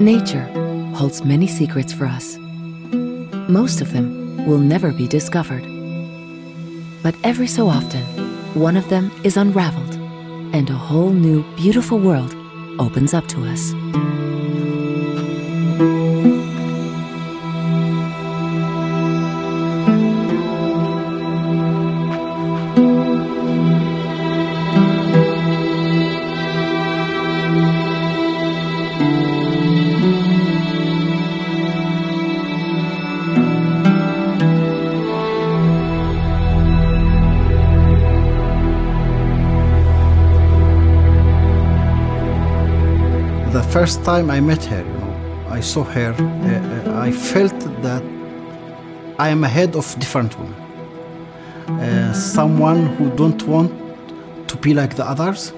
Nature holds many secrets for us. Most of them will never be discovered. But every so often, one of them is unraveled, and a whole new, beautiful world opens up to us. The first time I met her, I saw her, I felt that I am ahead of different women. Someone who don't want to be like the others.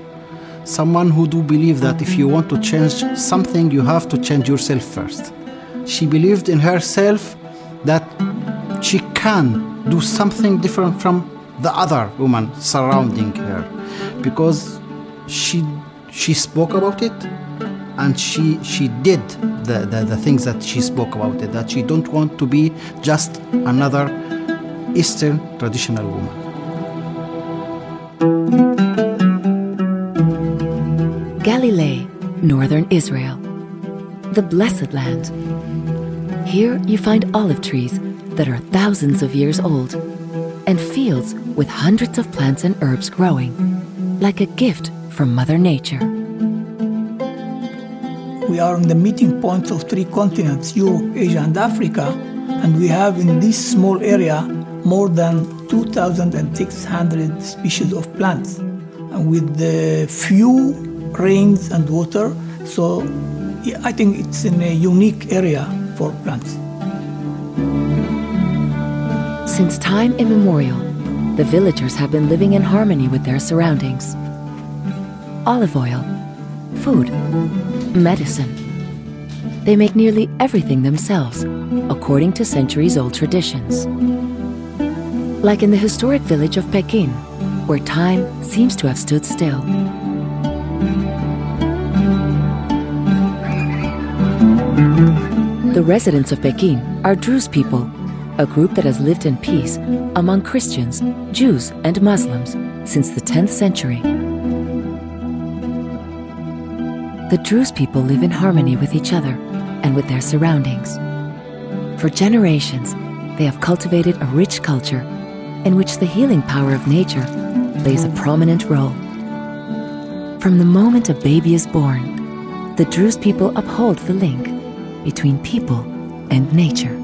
Someone who do believe that if you want to change something, you have to change yourself first. She believed in herself that she can do something different from the other women surrounding her, because she spoke about it. And she did the things that she spoke about it, that she don't want to be just another Eastern traditional woman. Galilee, northern Israel, the blessed land. Here you find olive trees that are thousands of years old, and fields with hundreds of plants and herbs growing, like a gift from Mother Nature. We are on the meeting point of three continents, Europe, Asia, and Africa, and we have in this small area more than 2,600 species of plants, and with the few rains and water. So I think it's in a unique area for plants. Since time immemorial, the villagers have been living in harmony with their surroundings. Olive oil, food, medicine. They make nearly everything themselves, according to centuries-old traditions. Like in the historic village of Pekin, where time seems to have stood still. The residents of Pekin are Druze people, a group that has lived in peace among Christians, Jews, and Muslims since the 10th century. The Druze people live in harmony with each other and with their surroundings. For generations, they have cultivated a rich culture in which the healing power of nature plays a prominent role. From the moment a baby is born, the Druze people uphold the link between people and nature.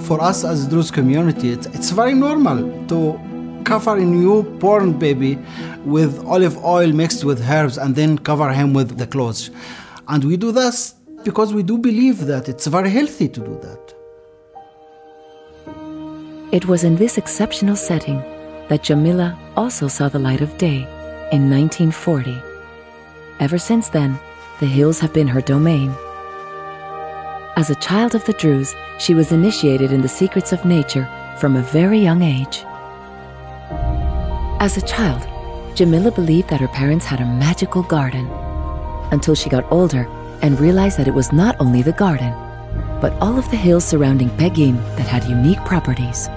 For us as Druze community, it's very normal to cover a newborn baby with olive oil mixed with herbs and then cover him with the clothes. And we do this because we do believe that it's very healthy to do that. It was in this exceptional setting that Jamileh also saw the light of day in 1940. Ever since then, the hills have been her domain. As a child of the Druze, she was initiated in the secrets of nature from a very young age. As a child, Jamileh believed that her parents had a magical garden, until she got older and realized that it was not only the garden, but all of the hills surrounding Pekin that had unique properties.